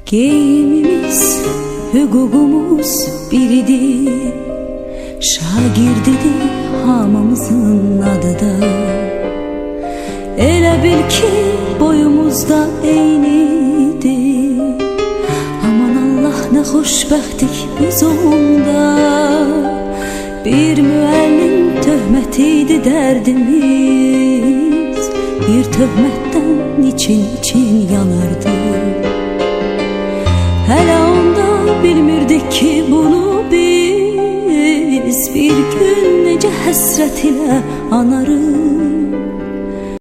Geyimimiz, hüququmuz biridir, şagirdidir hamımızın adı da. Elə bil ki boyumuzda eynidir, aman Allah ne xoşbəxtdik biz onda. Bir müəllim töhmətiydi dərdimiz, bir töhmətdən için yanardı. Hələ onda bilmirdik ki bunu biz, bir gün necə həsrət ilə anarız.